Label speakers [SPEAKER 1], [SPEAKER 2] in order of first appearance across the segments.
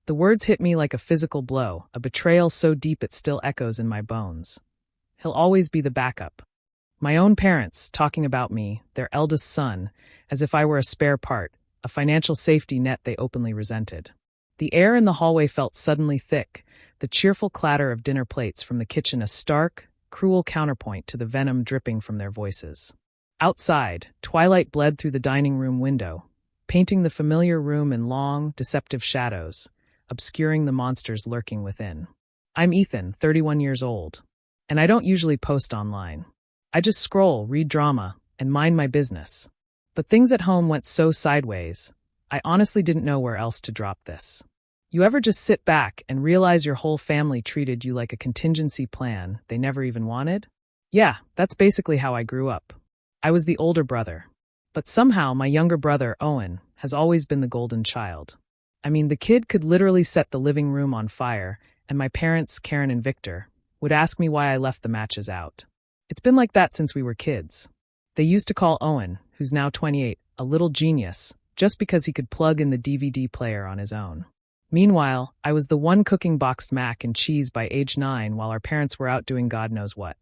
[SPEAKER 1] The words hit me like a physical blow, a betrayal so deep it still echoes in my bones. He'll always be the backup. My own parents, talking about me, their eldest son, as if I were a spare part, a financial safety net they openly resented. The air in the hallway felt suddenly thick, the cheerful clatter of dinner plates from the kitchen a stark, cruel counterpoint to the venom dripping from their voices. Outside, twilight bled through the dining room window, painting the familiar room in long, deceptive shadows, obscuring the monsters lurking within. I'm Ethan, 31 years old, and I don't usually post online. I just scroll, read drama, and mind my business. But things at home went so sideways, I honestly didn't know where else to drop this. You ever just sit back and realize your whole family treated you like a contingency plan they never even wanted? Yeah, that's basically how I grew up. I was the older brother. But somehow my younger brother, Owen, has always been the golden child. I mean, the kid could literally set the living room on fire, and my parents, Karen and Victor, would ask me why I left the matches out. It's been like that since we were kids. They used to call Owen, who's now 28, a little genius, just because he could plug in the DVD player on his own. Meanwhile, I was the one cooking boxed mac and cheese by age 9 while our parents were out doing God knows what.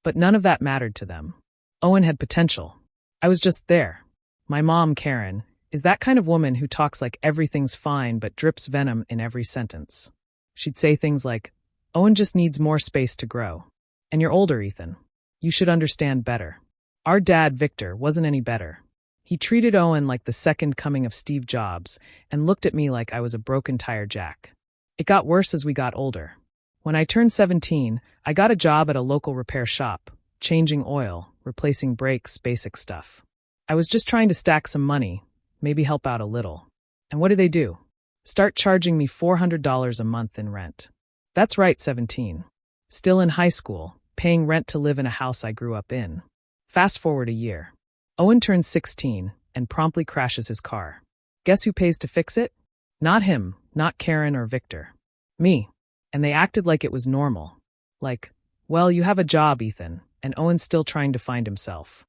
[SPEAKER 1] But none of that mattered to them. Owen had potential. I was just there. My mom, Karen, is that kind of woman who talks like everything's fine but drips venom in every sentence. She'd say things like, "Owen just needs more space to grow. And you're older, Ethan. You should understand better." Our dad, Victor, wasn't any better. He treated Owen like the second coming of Steve Jobs and looked at me like I was a broken tire jack. It got worse as we got older. When I turned 17, I got a job at a local repair shop, changing oil, replacing brakes, basic stuff. I was just trying to stack some money, maybe help out a little. And what do? Start charging me $400 a month in rent. That's right, 17. Still in high school, paying rent to live in a house I grew up in. Fast forward a year. Owen turns 16 and promptly crashes his car. Guess who pays to fix it? Not him, not Karen or Victor. Me. And they acted like it was normal. Like, well, you have a job, Ethan, and Owen's still trying to find himself.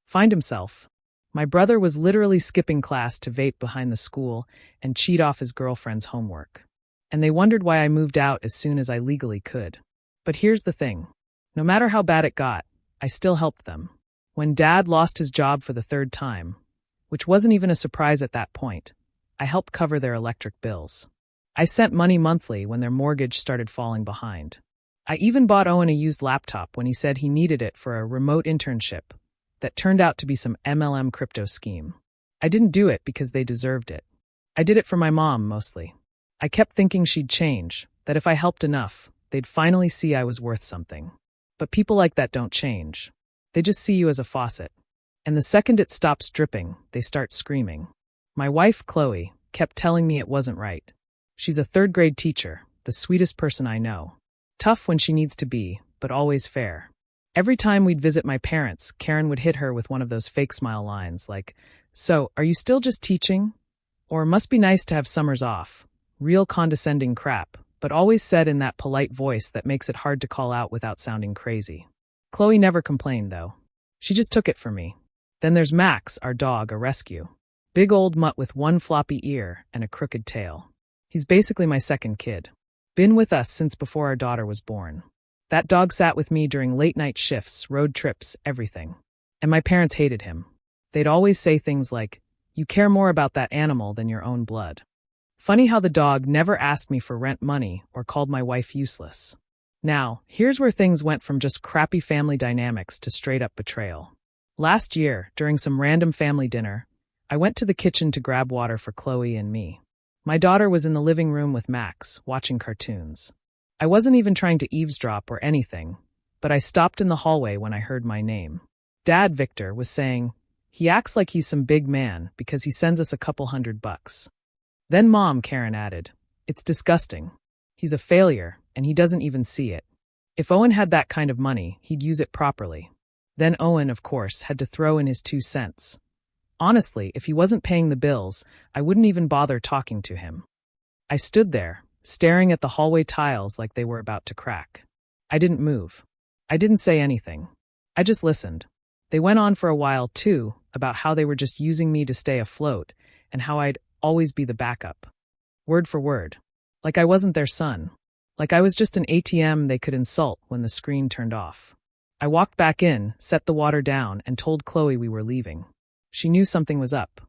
[SPEAKER 1] Find himself? My brother was literally skipping class to vape behind the school and cheat off his girlfriend's homework. And they wondered why I moved out as soon as I legally could. But here's the thing. No matter how bad it got, I still helped them. When Dad lost his job for the third time, which wasn't even a surprise at that point, I helped cover their electric bills. I sent money monthly when their mortgage started falling behind. I even bought Owen a used laptop when he said he needed it for a remote internship that turned out to be some MLM crypto scheme. I didn't do it because they deserved it. I did it for my mom, mostly. I kept thinking she'd change, that if I helped enough, they'd finally see I was worth something. But people like that don't change. They just see you as a faucet. And the second it stops dripping, they start screaming. My wife, Chloe, kept telling me it wasn't right. She's a third-grade teacher, the sweetest person I know. Tough when she needs to be, but always fair. Every time we'd visit my parents, Karen would hit her with one of those fake smile lines like, "So, are you still just teaching? Or must be nice to have summers off." Real condescending crap, but always said in that polite voice that makes it hard to call out without sounding crazy. Chloe never complained, though. She just took it from me. Then there's Max, our dog, a rescue. Big old mutt with one floppy ear and a crooked tail. He's basically my second kid. Been with us since before our daughter was born. That dog sat with me during late-night shifts, road trips, everything. And my parents hated him. They'd always say things like, "You care more about that animal than your own blood." Funny how the dog never asked me for rent money or called my wife useless. Now, here's where things went from just crappy family dynamics to straight-up betrayal. Last year, during some random family dinner, I went to the kitchen to grab water for Chloe and me. My daughter was in the living room with Max, watching cartoons. I wasn't even trying to eavesdrop or anything, but I stopped in the hallway when I heard my name. Dad, Victor, was saying, "He acts like he's some big man because he sends us a couple $100. Then Mom, Karen, added, "It's disgusting. He's a failure, and he doesn't even see it. If Owen had that kind of money, he'd use it properly." Then Owen, of course, had to throw in his 2 cents. Honestly, if he wasn't paying the bills, I wouldn't even bother talking to him. I stood there, staring at the hallway tiles like they were about to crack. I didn't move. I didn't say anything. I just listened. They went on for a while, too, about how they were just using me to stay afloat, and how I'd always be the backup. Word for word. Like I wasn't their son. Like I was just an ATM they could insult when the screen turned off. I walked back in, set the water down, and told Chloe we were leaving. She knew something was up.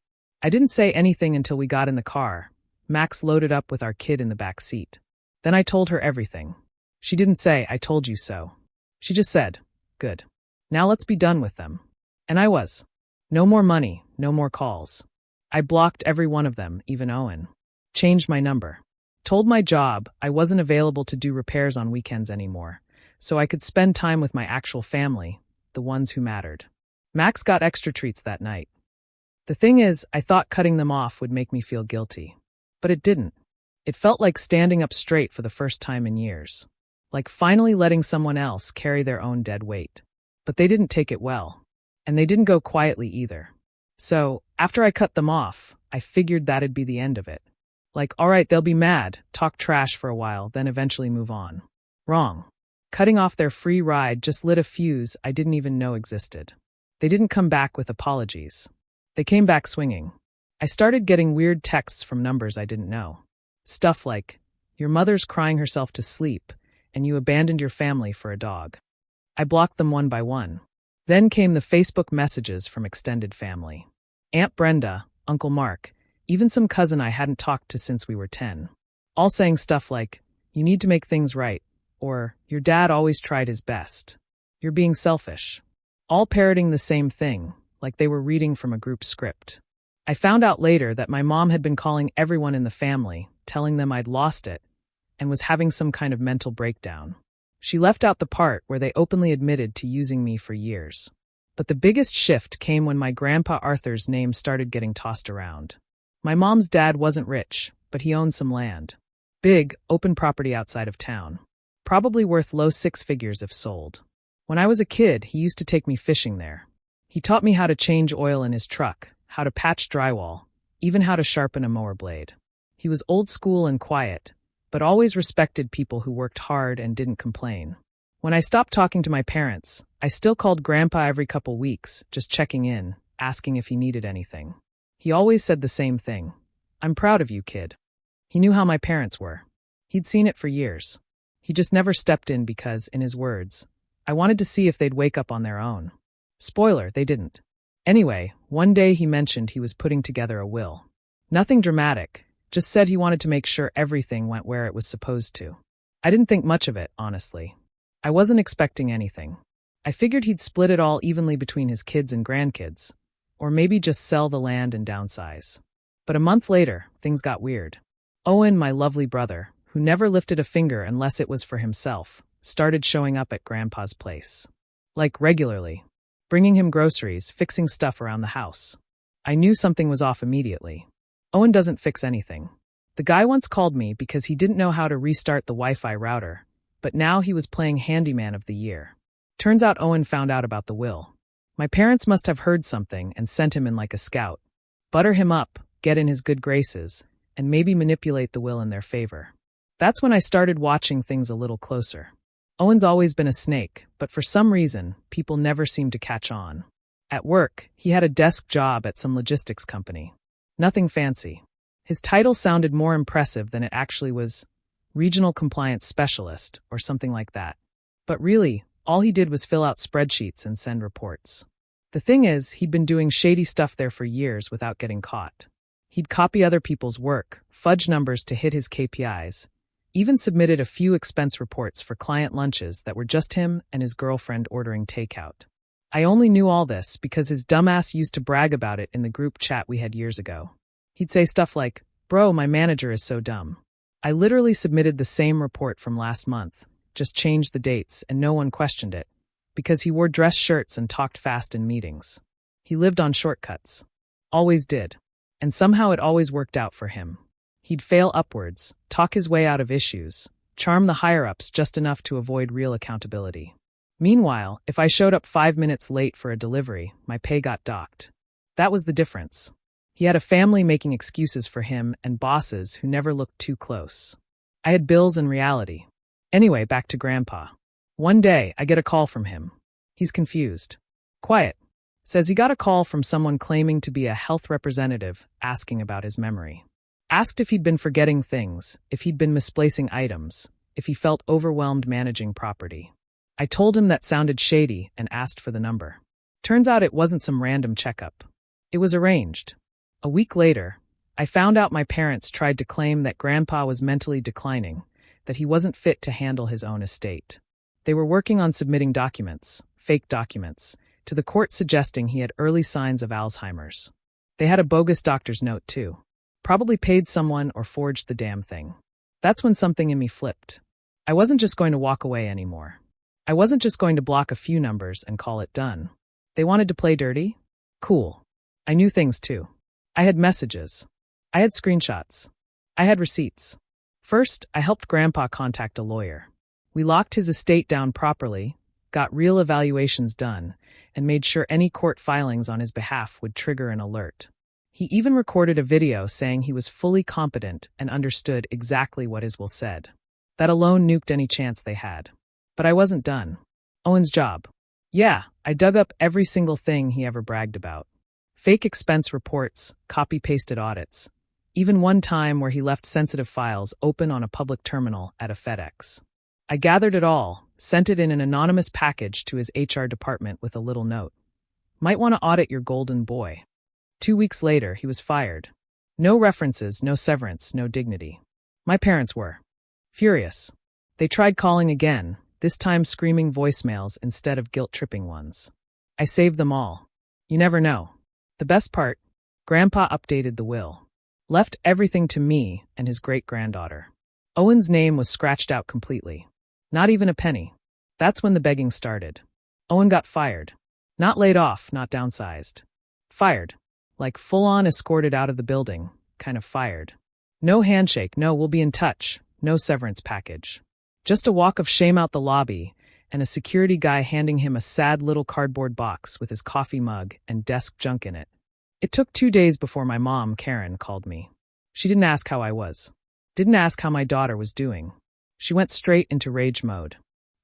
[SPEAKER 1] I didn't say anything until we got in the car. Max loaded up with our kid in the back seat. Then I told her everything. She didn't say, "I told you so." She just said, "Good. Now let's be done with them." And I was. No more money, no more calls. I blocked every one of them, even Owen. Changed my number. Told my job I wasn't available to do repairs on weekends anymore, so I could spend time with my actual family, the ones who mattered. Max got extra treats that night. The thing is, I thought cutting them off would make me feel guilty. But it didn't. It felt like standing up straight for the first time in years. Like finally letting someone else carry their own dead weight. But they didn't take it well. And they didn't go quietly either. So, after I cut them off, I figured that'd be the end of it. Like, all right, they'll be mad, talk trash for a while, then eventually move on. Wrong. Cutting off their free ride just lit a fuse I didn't even know existed. They didn't come back with apologies. They came back swinging. I started getting weird texts from numbers I didn't know. Stuff like, "Your mother's crying herself to sleep, and you abandoned your family for a dog." I blocked them one by one. Then came the Facebook messages from extended family. Aunt Brenda, Uncle Mark, even some cousin I hadn't talked to since we were 10. All saying stuff like, "You need to make things right," or "Your dad always tried his best. You're being selfish." All parroting the same thing, like they were reading from a group script. I found out later that my mom had been calling everyone in the family, telling them I'd lost it, and was having some kind of mental breakdown. She left out the part where they openly admitted to using me for years. But the biggest shift came when my grandpa Arthur's name started getting tossed around. My mom's dad wasn't rich, but he owned some land. Big, open property outside of town. Probably worth low six figures if sold. When I was a kid, he used to take me fishing there. He taught me how to change oil in his truck, how to patch drywall, even how to sharpen a mower blade. He was old school and quiet, but always respected people who worked hard and didn't complain. When I stopped talking to my parents, I still called Grandpa every couple weeks, just checking in, asking if he needed anything. He always said the same thing. "I'm proud of you, kid." He knew how my parents were. He'd seen it for years. He just never stepped in because, in his words, I wanted to see if they'd wake up on their own. Spoiler, they didn't. Anyway, one day he mentioned he was putting together a will. Nothing dramatic, just said he wanted to make sure everything went where it was supposed to. I didn't think much of it, honestly. I wasn't expecting anything. I figured he'd split it all evenly between his kids and grandkids, or maybe just sell the land and downsize. But a month later, things got weird. Owen, my lovely brother, who never lifted a finger unless it was for himself, started showing up at Grandpa's place. Like regularly. Bringing him groceries, fixing stuff around the house. I knew something was off immediately. Owen doesn't fix anything. The guy once called me because he didn't know how to restart the Wi-Fi router, but now he was playing Handyman of the Year. Turns out Owen found out about the will. My parents must have heard something and sent him in like a scout. Butter him up, get in his good graces, and maybe manipulate the will in their favor. That's when I started watching things a little closer. Owen's always been a snake, but for some reason, people never seemed to catch on. At work, he had a desk job at some logistics company. Nothing fancy. His title sounded more impressive than it actually was. Regional Compliance Specialist, or something like that. But really, all he did was fill out spreadsheets and send reports. The thing is, he'd been doing shady stuff there for years without getting caught. He'd copy other people's work, fudge numbers to hit his KPIs, even submitted a few expense reports for client lunches that were just him and his girlfriend ordering takeout. I only knew all this because his dumbass used to brag about it in the group chat we had years ago. He'd say stuff like, "Bro, my manager is so dumb." I literally submitted the same report from last month, just changed the dates and no one questioned it, because he wore dress shirts and talked fast in meetings. He lived on shortcuts. Always did. And somehow it always worked out for him. He'd fail upwards, talk his way out of issues, charm the higher-ups just enough to avoid real accountability. Meanwhile, if I showed up 5 minutes late for a delivery, my pay got docked. That was the difference. He had a family making excuses for him and bosses who never looked too close. I had bills and reality. Anyway, back to Grandpa. One day, I get a call from him. He's confused. Quiet. Says he got a call from someone claiming to be a health representative asking about his memory. Asked if he'd been forgetting things, if he'd been misplacing items, if he felt overwhelmed managing property. I told him that sounded shady and asked for the number. Turns out it wasn't some random checkup. It was arranged. A week later, I found out my parents tried to claim that Grandpa was mentally declining, that he wasn't fit to handle his own estate. They were working on submitting documents, fake documents, to the court suggesting he had early signs of Alzheimer's. They had a bogus doctor's note, too. Probably paid someone or forged the damn thing. That's when something in me flipped. I wasn't just going to walk away anymore. I wasn't just going to block a few numbers and call it done. They wanted to play dirty? Cool. I knew things too. I had messages. I had screenshots. I had receipts. First, I helped Grandpa contact a lawyer. We locked his estate down properly, got real evaluations done, and made sure any court filings on his behalf would trigger an alert. He even recorded a video saying he was fully competent and understood exactly what his will said. That alone nuked any chance they had. But I wasn't done. Owen's job. Yeah, I dug up every single thing he ever bragged about. Fake expense reports, copy-pasted audits. Even one time where he left sensitive files open on a public terminal at a FedEx. I gathered it all, sent it in an anonymous package to his HR department with a little note. Might want to audit your golden boy. 2 weeks later, he was fired. No references, no severance, no dignity. My parents were furious. They tried calling again, this time screaming voicemails instead of guilt-tripping ones. I saved them all. You never know. The best part, Grandpa updated the will. Left everything to me and his great-granddaughter. Owen's name was scratched out completely. Not even a penny. That's when the begging started. Owen got fired. Not laid off, not downsized. Fired. Like full-on escorted out of the building, kind of fired. No handshake, no we'll be in touch, no severance package. Just a walk of shame out the lobby, and a security guy handing him a sad little cardboard box with his coffee mug and desk junk in it. It took 2 days before my mom, Karen, called me. She didn't ask how I was. Didn't ask how my daughter was doing. She went straight into rage mode.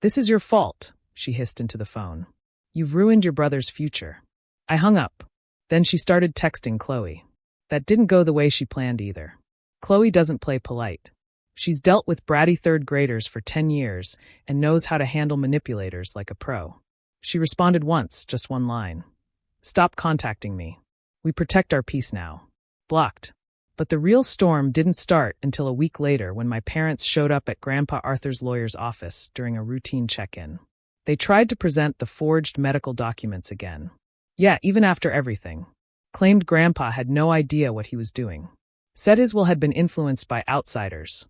[SPEAKER 1] This is your fault, she hissed into the phone. You've ruined your brother's future. I hung up. Then she started texting Chloe. That didn't go the way she planned either. Chloe doesn't play polite. She's dealt with bratty third graders for 10 years and knows how to handle manipulators like a pro. She responded once, just one line. Stop contacting me. We protect our peace now. Blocked. But the real storm didn't start until a week later when my parents showed up at Grandpa Arthur's lawyer's office during a routine check-in. They tried to present the forged medical documents again. Yeah, even after everything. Claimed Grandpa had no idea what he was doing. Said his will had been influenced by outsiders.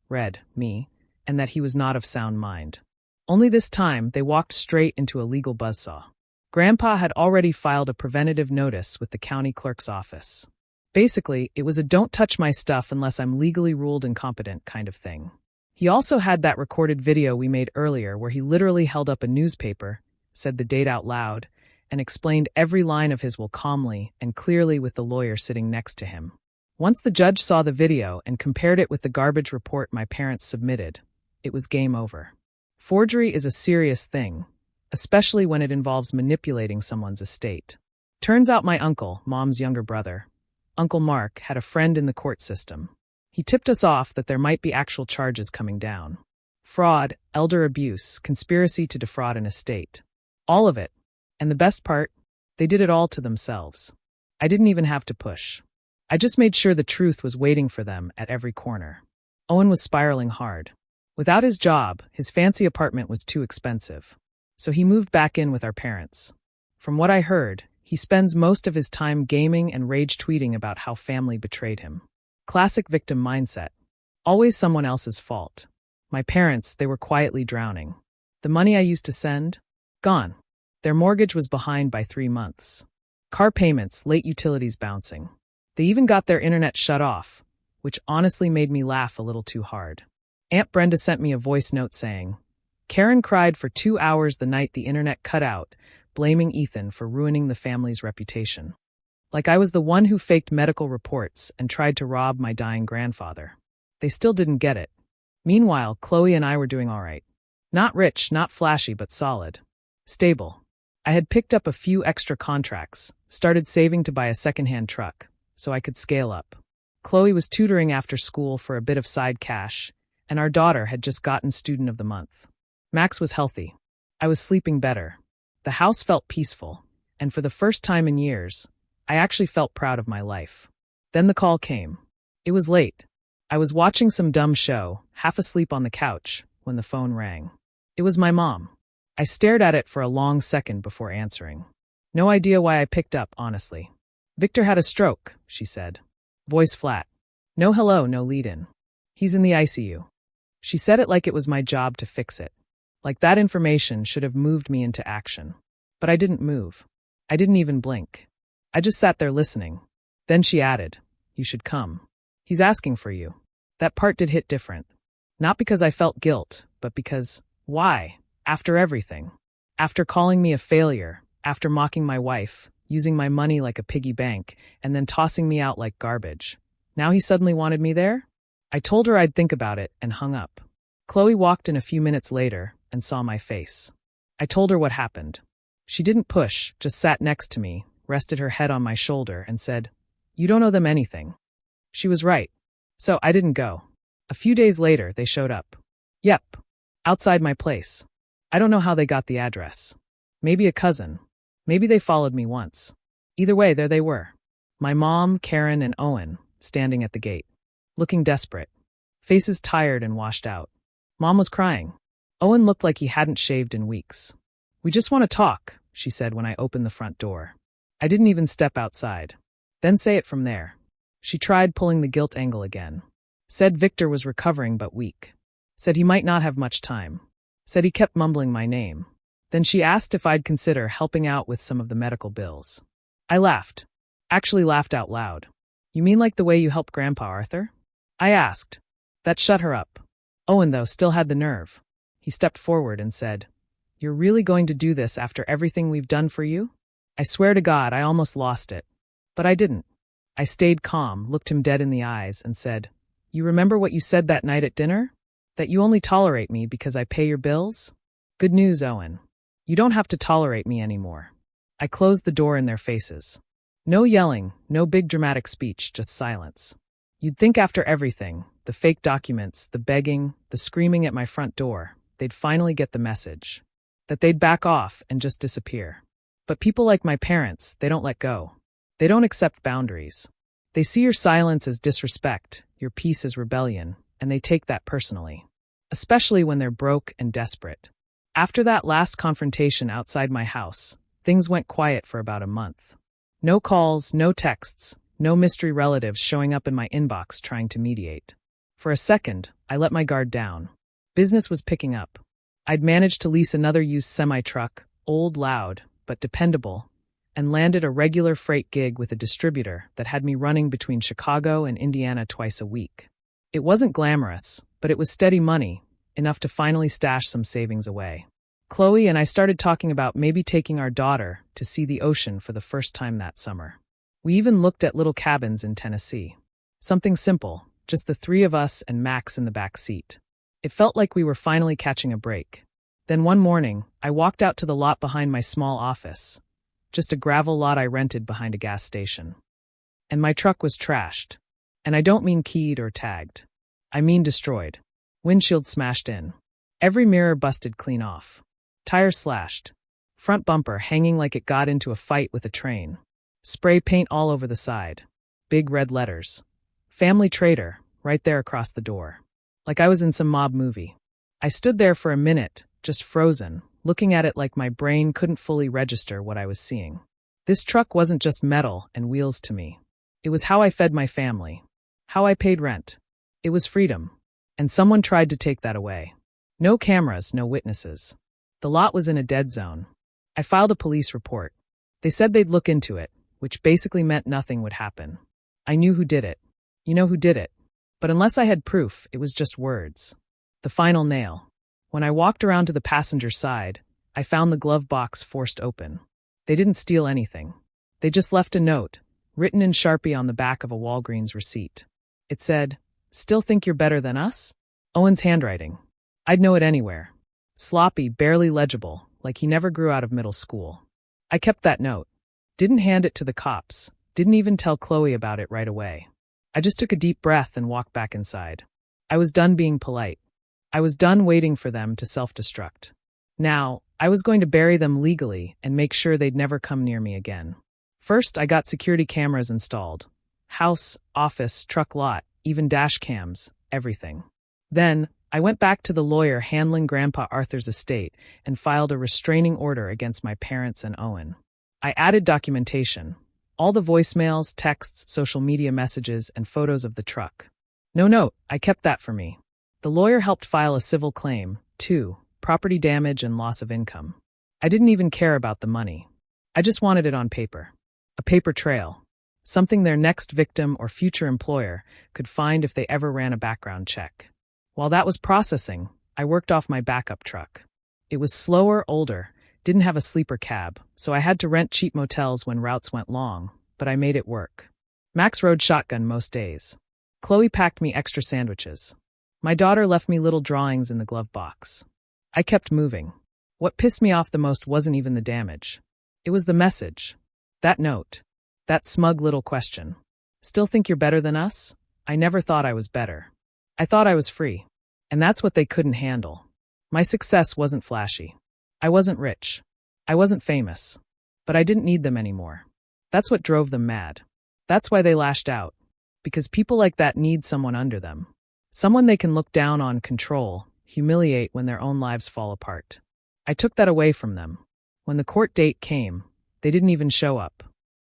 [SPEAKER 1] Read, me, and that he was not of sound mind. Only this time, they walked straight into a legal buzzsaw. Grandpa had already filed a preventative notice with the county clerk's office. Basically, it was a don't touch my stuff unless I'm legally ruled incompetent kind of thing. He also had that recorded video we made earlier where he literally held up a newspaper, said the date out loud, and explained every line of his will calmly and clearly with the lawyer sitting next to him. Once the judge saw the video and compared it with the garbage report my parents submitted, it was game over. Forgery is a serious thing, especially when it involves manipulating someone's estate. Turns out my uncle, Mom's younger brother, Uncle Mark, had a friend in the court system. He tipped us off that there might be actual charges coming down. Fraud, elder abuse, conspiracy to defraud an estate. All of it. And the best part, they did it all to themselves. I didn't even have to push. I just made sure the truth was waiting for them at every corner. Owen was spiraling hard. Without his job, his fancy apartment was too expensive. So he moved back in with our parents. From what I heard, he spends most of his time gaming and rage tweeting about how family betrayed him. Classic victim mindset. Always someone else's fault. My parents, they were quietly drowning. The money I used to send? Gone. Their mortgage was behind by 3 months. Car payments, late utilities bouncing. They even got their internet shut off, which honestly made me laugh a little too hard. Aunt Brenda sent me a voice note saying, Karen cried for 2 hours the night the internet cut out, blaming Ethan for ruining the family's reputation. Like I was the one who faked medical reports and tried to rob my dying grandfather. They still didn't get it. Meanwhile, Chloe and I were doing all right. Not rich, not flashy, but solid. Stable. I had picked up a few extra contracts, started saving to buy a secondhand truck, so I could scale up. Chloe was tutoring after school for a bit of side cash, and our daughter had just gotten Student of the Month. Max was healthy. I was sleeping better. The house felt peaceful, and for the first time in years, I actually felt proud of my life. Then the call came. It was late. I was watching some dumb show, half asleep on the couch, when the phone rang. It was my mom. I stared at it for a long second before answering. No idea why I picked up, honestly. "Victor had a stroke," she said. Voice flat. No hello, no lead-in. "He's in the ICU." She said it like it was my job to fix it. Like that information should have moved me into action. But I didn't move. I didn't even blink. I just sat there listening. Then she added, "You should come. He's asking for you." That part did hit different. Not because I felt guilt, but because, why? After everything. After calling me a failure, after mocking my wife, using my money like a piggy bank, and then tossing me out like garbage. Now he suddenly wanted me there? I told her I'd think about it and hung up. Chloe walked in a few minutes later and saw my face. I told her what happened. She didn't push, just sat next to me, rested her head on my shoulder, and said, "You don't owe them anything." She was right. So I didn't go. A few days later, they showed up. Yep. Outside my place. I don't know how they got the address. Maybe a cousin. Maybe they followed me once. Either way, there they were. My mom, Karen, and Owen, standing at the gate. Looking desperate. Faces tired and washed out. Mom was crying. Owen looked like he hadn't shaved in weeks. "We just want to talk," she said when I opened the front door. I didn't even step outside. Then say it from there. She tried pulling the guilt angle again. Said Victor was recovering but weak. Said he might not have much time. Said he kept mumbling my name. Then she asked if I'd consider helping out with some of the medical bills. I laughed. Actually laughed out loud. "You mean like the way you helped Grandpa Arthur?" I asked. That shut her up. Owen, though, still had the nerve. He stepped forward and said, "You're really going to do this after everything we've done for you?" I swear to God, I almost lost it. But I didn't. I stayed calm, looked him dead in the eyes, and said, "You remember what you said that night at dinner? That you only tolerate me because I pay your bills? Good news, Owen. You don't have to tolerate me anymore." I closed the door in their faces. No yelling, no big dramatic speech, just silence. You'd think after everything, the fake documents, the begging, the screaming at my front door, they'd finally get the message. That they'd back off and just disappear. But people like my parents, they don't let go. They don't accept boundaries. They see your silence as disrespect, your peace as rebellion, and they take that personally. Especially when they're broke and desperate. After that last confrontation outside my house, things went quiet for about a month. No calls, no texts, no mystery relatives showing up in my inbox trying to mediate. For a second, I let my guard down. Business was picking up. I'd managed to lease another used semi-truck, old, loud, but dependable, and landed a regular freight gig with a distributor that had me running between Chicago and Indiana twice a week. It wasn't glamorous, but it was steady money, enough to finally stash some savings away. Chloe and I started talking about maybe taking our daughter to see the ocean for the first time that summer. We even looked at little cabins in Tennessee. Something simple, just the three of us and Max in the back seat. It felt like we were finally catching a break. Then one morning, I walked out to the lot behind my small office. Just a gravel lot I rented behind a gas station. And my truck was trashed. And I don't mean keyed or tagged. I mean destroyed. Windshield smashed in. Every mirror busted clean off. Tires slashed. Front bumper hanging like it got into a fight with a train. Spray paint all over the side. Big red letters. Family Trader, right there across the door. Like I was in some mob movie. I stood there for a minute, just frozen, looking at it like my brain couldn't fully register what I was seeing. This truck wasn't just metal and wheels to me. It was how I fed my family. How I paid rent. It was freedom. And someone tried to take that away. No cameras, no witnesses. The lot was in a dead zone. I filed a police report. They said they'd look into it, which basically meant nothing would happen. I knew who did it. You know who did it. But unless I had proof, it was just words. The final nail. When I walked around to the passenger side, I found the glove box forced open. They didn't steal anything. They just left a note, written in Sharpie on the back of a Walgreens receipt. It said, "Still think you're better than us?" Owen's handwriting. I'd know it anywhere. Sloppy, barely legible, like he never grew out of middle school. I kept that note. Didn't hand it to the cops. Didn't even tell Chloe about it right away. I just took a deep breath and walked back inside. I was done being polite. I was done waiting for them to self-destruct. Now, I was going to bury them legally and make sure they'd never come near me again. First, I got security cameras installed. House, office, truck lot, even dash cams, everything. Then, I went back to the lawyer handling Grandpa Arthur's estate and filed a restraining order against my parents and Owen. I added documentation. All the voicemails, texts, social media messages, and photos of the truck. No note, I kept that for me. The lawyer helped file a civil claim, too, property damage and loss of income. I didn't even care about the money. I just wanted it on paper. A paper trail. Something their next victim or future employer could find if they ever ran a background check. While that was processing, I worked off my backup truck. It was slower, older, didn't have a sleeper cab, so I had to rent cheap motels when routes went long, but I made it work. Max rode shotgun most days. Chloe packed me extra sandwiches. My daughter left me little drawings in the glove box. I kept moving. What pissed me off the most wasn't even the damage. It was the message. That note. That smug little question. Still think you're better than us? I never thought I was better. I thought I was free. And that's what they couldn't handle. My success wasn't flashy. I wasn't rich. I wasn't famous. But I didn't need them anymore. That's what drove them mad. That's why they lashed out. Because people like that need someone under them. Someone they can look down on, control, humiliate when their own lives fall apart. I took that away from them. When the court date came, they didn't even show up.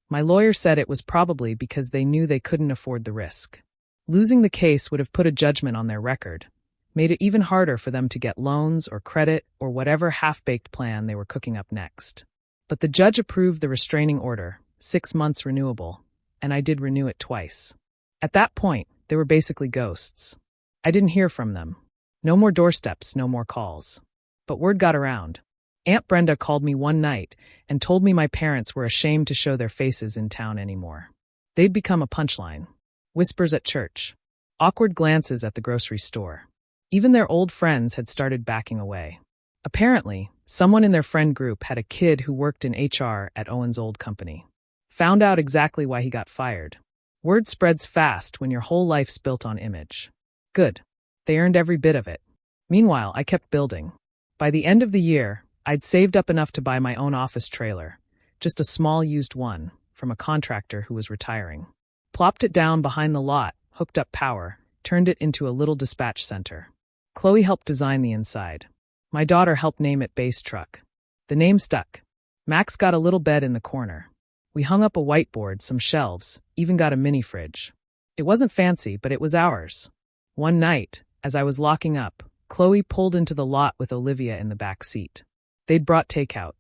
[SPEAKER 1] My lawyer said it was probably because they knew they couldn't afford the risk. Losing the case would have put a judgment on their record, made it even harder for them to get loans or credit or whatever half-baked plan they were cooking up next. But the judge approved the restraining order, 6 months renewable, and I did renew it twice. At that point, they were basically ghosts. I didn't hear from them. No more doorsteps, no more calls. But word got around. Aunt Brenda called me one night and told me my parents were ashamed to show their faces in town anymore. They'd become a punchline. Whispers at church. Awkward glances at the grocery store. Even their old friends had started backing away. Apparently, someone in their friend group had a kid who worked in HR at Owen's old company. Found out exactly why he got fired. Word spreads fast when your whole life's built on image. Good. They earned every bit of it. Meanwhile, I kept building. By the end of the year, I'd saved up enough to buy my own office trailer, just a small used one, from a contractor who was retiring. Plopped it down behind the lot, hooked up power, turned it into a little dispatch center. Chloe helped design the inside. My daughter helped name it Base Truck. The name stuck. Max got a little bed in the corner. We hung up a whiteboard, some shelves, even got a mini fridge. It wasn't fancy, but it was ours. One night, as I was locking up, Chloe pulled into the lot with Olivia in the back seat. They'd brought takeout.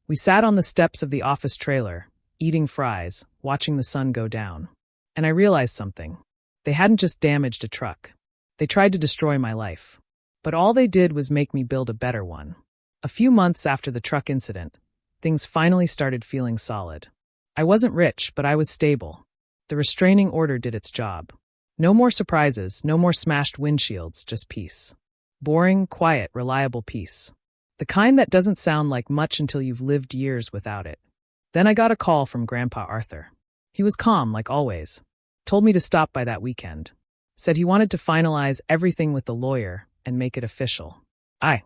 [SPEAKER 1] We sat on the steps of the office trailer, eating fries, watching the sun go down. And I realized something. They hadn't just damaged a truck. They tried to destroy my life. But all they did was make me build a better one. A few months after the truck incident, things finally started feeling solid. I wasn't rich, but I was stable. The restraining order did its job. No more surprises, no more smashed windshields, just peace. Boring, quiet, reliable peace. The kind that doesn't sound like much until you've lived years without it. Then I got a call from Grandpa Arthur. He was calm, like always. Told me to stop by that weekend. Said he wanted to finalize everything with the lawyer and make it official. I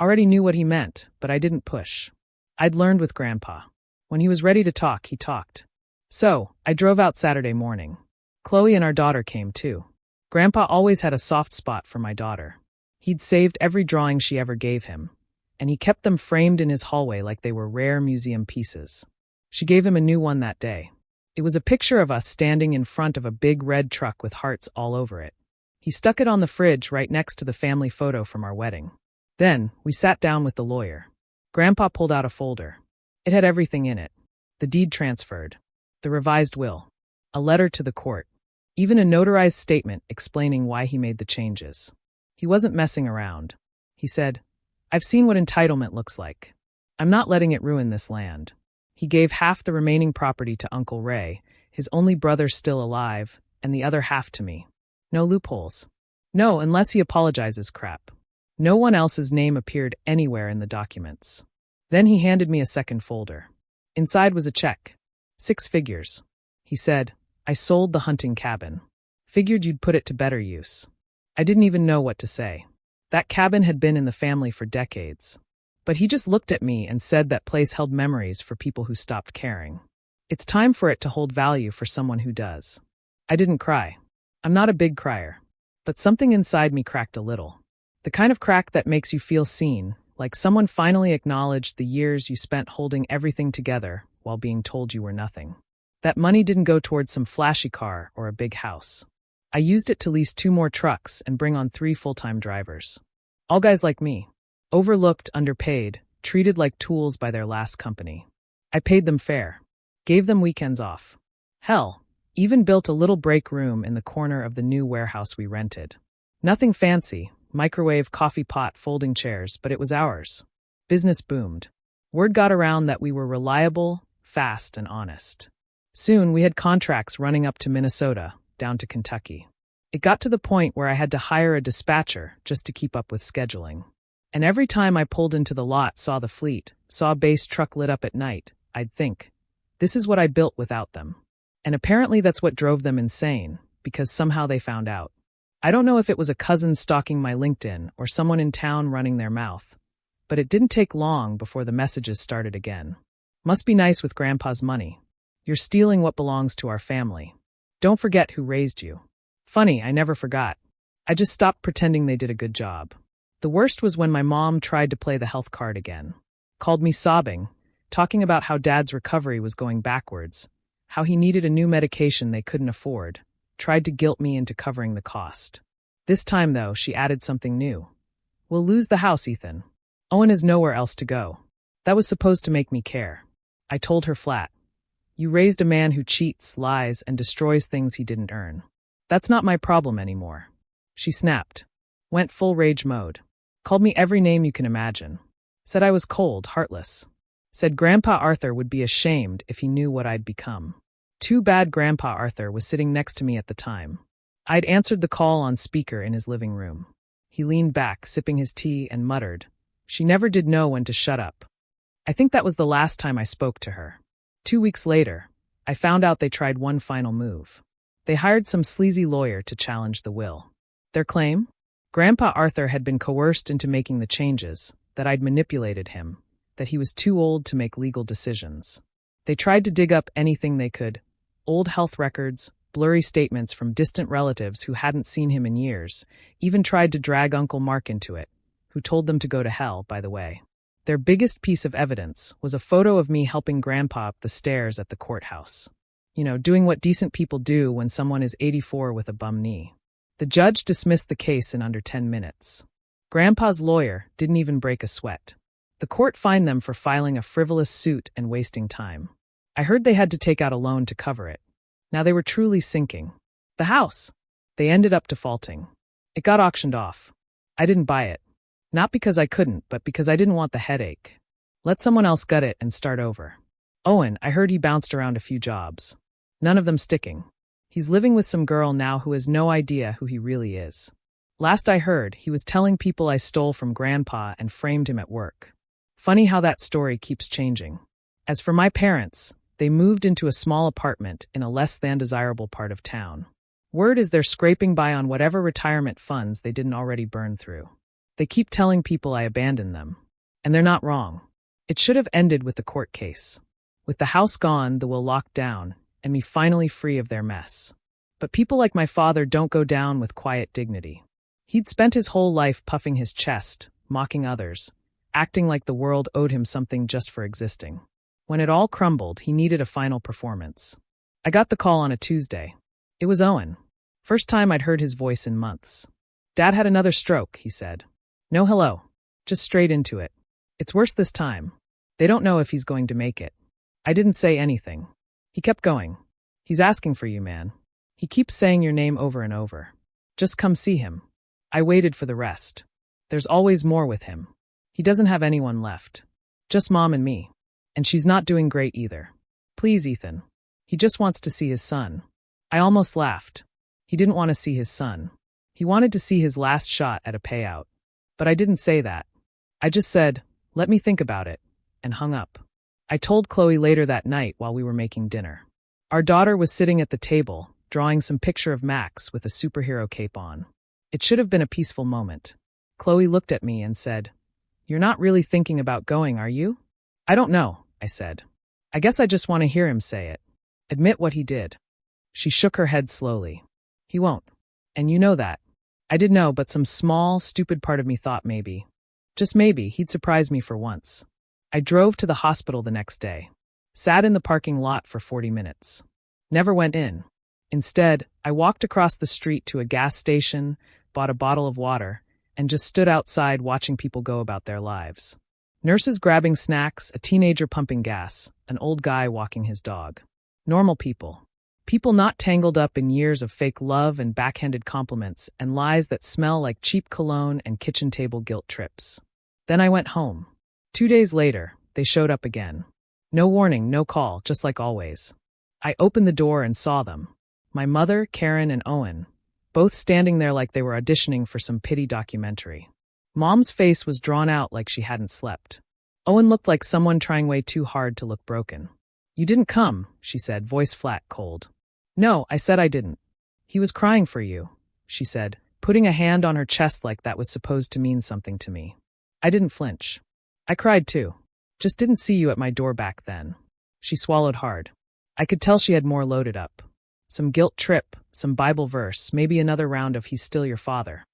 [SPEAKER 1] already knew what he meant, but I didn't push. I'd learned with Grandpa. When he was ready to talk, he talked. So, I drove out Saturday morning. Chloe and our daughter came too. Grandpa always had a soft spot for my daughter. He'd saved every drawing she ever gave him, and he kept them framed in his hallway like they were rare museum pieces. She gave him a new one that day. It was a picture of us standing in front of a big red truck with hearts all over it. He stuck it on the fridge right next to the family photo from our wedding. Then, we sat down with the lawyer. Grandpa pulled out a folder. It had everything in it. The deed transferred. The revised will. A letter to the court. Even a notarized statement explaining why he made the changes. He wasn't messing around. He said, "I've seen what entitlement looks like. I'm not letting it ruin this land." He gave half the remaining property to Uncle Ray, his only brother still alive, and the other half to me. No loopholes. No, unless he apologizes crap. No one else's name appeared anywhere in the documents. Then he handed me a second folder. Inside was a check. 6 figures. He said, "I sold the hunting cabin." Figured you'd put it to better use. I didn't even know what to say. That cabin had been in the family for decades. But he just looked at me and said that place held memories for people who stopped caring. It's time for it to hold value for someone who does. I didn't cry. I'm not a big crier. But something inside me cracked a little. The kind of crack that makes you feel seen, like someone finally acknowledged the years you spent holding everything together while being told you were nothing. That money didn't go towards some flashy car or a big house. I used it to lease 2 more trucks and bring on 3 full-time drivers. All guys like me. Overlooked, underpaid, treated like tools by their last company. I paid them fair. Gave them weekends off. Hell, even built a little break room in the corner of the new warehouse we rented. Nothing fancy, microwave, coffee pot, folding chairs, but it was ours. Business boomed. Word got around that we were reliable, fast, and honest. Soon we had contracts running up to Minnesota, down to Kentucky. It got to the point where I had to hire a dispatcher just to keep up with scheduling. And every time I pulled into the lot, saw the fleet, saw a base truck lit up at night, I'd think, this is what I built without them. And apparently that's what drove them insane, because somehow they found out. I don't know if it was a cousin stalking my LinkedIn or someone in town running their mouth, but it didn't take long before the messages started again. Must be nice with Grandpa's money. You're stealing what belongs to our family. Don't forget who raised you. Funny, I never forgot. I just stopped pretending they did a good job. The worst was when my mom tried to play the health card again. Called me sobbing, talking about how Dad's recovery was going backwards, how he needed a new medication they couldn't afford, tried to guilt me into covering the cost. This time, though, she added something new. We'll lose the house, Ethan. Owen has nowhere else to go. That was supposed to make me care. I told her flat. You raised a man who cheats, lies, and destroys things he didn't earn. That's not my problem anymore. She snapped. Went full rage mode. Called me every name you can imagine. Said I was cold, heartless. Said Grandpa Arthur would be ashamed if he knew what I'd become. Too bad Grandpa Arthur was sitting next to me at the time. I'd answered the call on speaker in his living room. He leaned back, sipping his tea, and muttered, "She never did know when to shut up." I think that was the last time I spoke to her. 2 weeks later, I found out they tried one final move. They hired some sleazy lawyer to challenge the will. Their claim? Grandpa Arthur had been coerced into making the changes, that I'd manipulated him, that he was too old to make legal decisions. They tried to dig up anything they could, old health records, blurry statements from distant relatives who hadn't seen him in years, even tried to drag Uncle Mark into it, who told them to go to hell, by the way. Their biggest piece of evidence was a photo of me helping Grandpa up the stairs at the courthouse. You know, doing what decent people do when someone is 84 with a bum knee. The judge dismissed the case in under 10 minutes. Grandpa's lawyer didn't even break a sweat. The court fined them for filing a frivolous suit and wasting time. I heard they had to take out a loan to cover it. Now they were truly sinking. The house. They ended up defaulting. It got auctioned off. I didn't buy it. Not because I couldn't, but because I didn't want the headache. Let someone else gut it and start over. Owen, I heard he bounced around a few jobs. None of them sticking. He's living with some girl now who has no idea who he really is. Last I heard, he was telling people I stole from Grandpa and framed him at work. Funny how that story keeps changing. As for my parents, they moved into a small apartment in a less than desirable part of town. Word is they're scraping by on whatever retirement funds they didn't already burn through. They keep telling people I abandoned them. And they're not wrong. It should have ended with the court case. With the house gone, the will locked down, and me finally free of their mess. But people like my father don't go down with quiet dignity. He'd spent his whole life puffing his chest, mocking others, acting like the world owed him something just for existing. When it all crumbled, he needed a final performance. I got the call on a Tuesday. It was Owen. First time I'd heard his voice in months. Dad had another stroke, he said. No hello. Just straight into it. It's worse this time. They don't know if he's going to make it. I didn't say anything. He kept going. He's asking for you, man. He keeps saying your name over and over. Just come see him. I waited for the rest. There's always more with him. He doesn't have anyone left. Just Mom and me. And she's not doing great either. Please, Ethan. He just wants to see his son. I almost laughed. He didn't want to see his son. He wanted to see his last shot at a payout. But I didn't say that. I just said, let me think about it, and hung up. I told Chloe later that night while we were making dinner. Our daughter was sitting at the table, drawing some picture of Max with a superhero cape on. It should have been a peaceful moment. Chloe looked at me and said, "You're not really thinking about going, are you?" "I don't know," I said. "I guess I just want to hear him say it. Admit what he did." She shook her head slowly. "He won't. And you know that." I did know, but some small, stupid part of me thought maybe, just maybe, he'd surprise me for once. I drove to the hospital the next day. Sat in the parking lot for 40 minutes. Never went in. Instead, I walked across the street to a gas station, bought a bottle of water, and just stood outside watching people go about their lives. Nurses grabbing snacks, a teenager pumping gas, an old guy walking his dog. Normal people. People not tangled up in years of fake love and backhanded compliments and lies that smell like cheap cologne and kitchen table guilt trips. Then I went home. 2 days later, they showed up again. No warning, no call, just like always. I opened the door and saw them. My mother, Karen, and Owen, both standing there like they were auditioning for some pity documentary. Mom's face was drawn out like she hadn't slept. Owen looked like someone trying way too hard to look broken. "You didn't come," she said, voice flat, cold. "No, I said I didn't." "He was crying for you," she said, putting a hand on her chest like that was supposed to mean something to me. I didn't flinch. "I cried too. Just didn't see you at my door back then." She swallowed hard. I could tell she had more loaded up. Some guilt trip, some Bible verse, maybe another round of "he's still your father."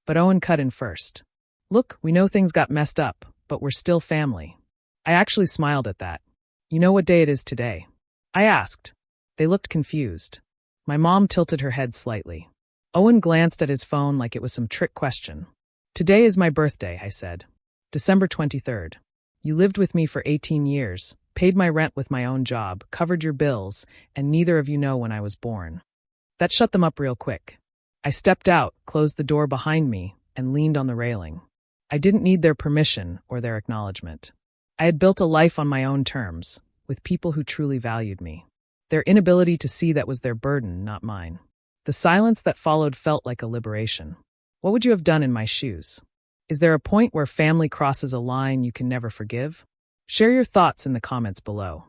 [SPEAKER 1] But Owen cut in first. "Look, we know things got messed up, but we're still family." I actually smiled at that. "You know what day it is today?" I asked. They looked confused. My mom tilted her head slightly. Owen glanced at his phone like it was some trick question. "Today is my birthday," I said. "December 23rd. You lived with me for 18 years, paid my rent with my own job, covered your bills, and neither of you know when I was born." That shut them up real quick. I stepped out, closed the door behind me, and leaned on the railing. I didn't need their permission or their acknowledgement. I had built a life on my own terms, with people who truly valued me. Their inability to see that was their burden, not mine. The silence that followed felt like a liberation. What would you have done in my shoes? Is there a point where family crosses a line you can never forgive? Share your thoughts in the comments below.